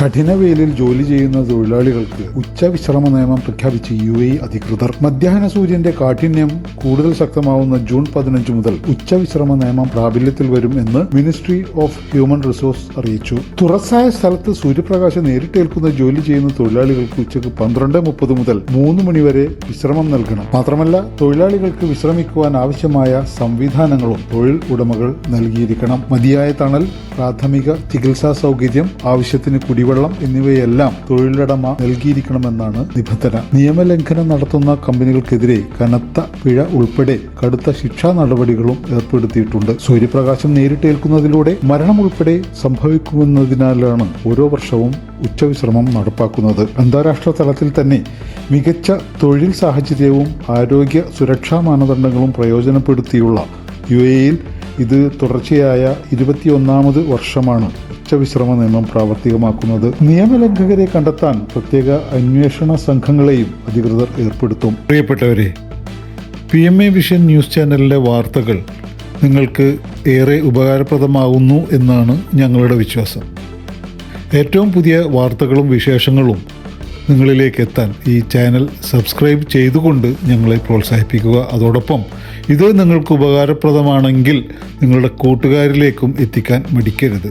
കഠിന വെയിലിൽ ജോലി ചെയ്യുന്ന തൊഴിലാളികൾക്ക് ഉച്ചവിശ്രമ നിയമം പ്രഖ്യാപിച്ച് UAE അധികൃതർ. മധ്യാഹ്ന സൂര്യന്റെ കാഠിന്യം കൂടുതൽ ശക്തമാവുന്ന ജൂൺ 15 മുതൽ ഉച്ചവിശ്രമ നിയമം പ്രാബല്യത്തിൽ വരും എന്ന് മിനിസ്ട്രി ഓഫ് ഹ്യൂമൻ റിസോഴ്സ് അറിയിച്ചു. തുറസായ സ്ഥലത്ത് സൂര്യപ്രകാശം നേരിട്ടേൽക്കുന്ന ജോലി ചെയ്യുന്ന തൊഴിലാളികൾക്ക് ഉച്ചയ്ക്ക് 12:30 മുതൽ 3 മണി വരെ വിശ്രമം നൽകണം. മാത്രമല്ല, തൊഴിലാളികൾക്ക് വിശ്രമിക്കുവാൻ ആവശ്യമായ സംവിധാനങ്ങളും തൊഴിൽ ഉടമകൾ നൽകിയിരിക്കണം. മതിയായ തണൽ, പ്രാഥമിക ചികിത്സാ സൗകര്യം, ആവശ്യത്തിന് കുടിവെള്ളം എന്നിവയെല്ലാം തൊഴിലുടമ നൽകിയിരിക്കണമെന്നാണ് നിബന്ധന. നിയമലംഘനം നടത്തുന്ന കമ്പനികൾക്കെതിരെ കനത്ത പിഴ ഉൾപ്പെടെ കടുത്ത ശിക്ഷാ നടപടികളും ഏർപ്പെടുത്തിയിട്ടുണ്ട്. സൂര്യപ്രകാശം നേരിട്ടേൽക്കുന്നതിലൂടെ മരണം ഉൾപ്പെടെ സംഭവിക്കുമെന്നതിനാലാണ് ഓരോ വർഷവും ഉച്ചവിശ്രമം നടപ്പാക്കുന്നത്. അന്താരാഷ്ട്ര തലത്തിൽ തന്നെ മികച്ച തൊഴിൽ സാഹചര്യവും ആരോഗ്യ സുരക്ഷാ മാനദണ്ഡങ്ങളും പ്രയോജനപ്പെടുത്തിയുള്ള UAE-യിൽ ഇത് തുടർച്ചയായ 21ാമത് വർഷമാണ് ഉച്ചവിശ്രമ നിയമം പ്രാവർത്തികമാക്കുന്നത്. നിയമലംഘകരെ കണ്ടെത്താൻ പ്രത്യേക അന്വേഷണ സംഘങ്ങളെയും അധികൃതർ ഏർപ്പെടുത്തും. പ്രിയപ്പെട്ടവരെ, PMA വിഷൻ ന്യൂസ് ചാനലിലെ വാർത്തകൾ നിങ്ങൾക്ക് ഏറെ ഉപകാരപ്രദമാകുന്നു എന്നാണ് ഞങ്ങളുടെ വിശ്വാസം. ഏറ്റവും പുതിയ വാർത്തകളും വിശേഷങ്ങളും നിങ്ങളിലേക്ക് എത്താൻ ഈ ചാനൽ സബ്സ്ക്രൈബ് ചെയ്തുകൊണ്ട് ഞങ്ങളെ പ്രോത്സാഹിപ്പിക്കുക. അതോടൊപ്പം ഇത് നിങ്ങൾക്ക് ഉപകാരപ്രദമാണെങ്കിൽ നിങ്ങളുടെ കൂട്ടുകാരിലേക്കും എത്തിക്കാൻ മടിക്കരുത്.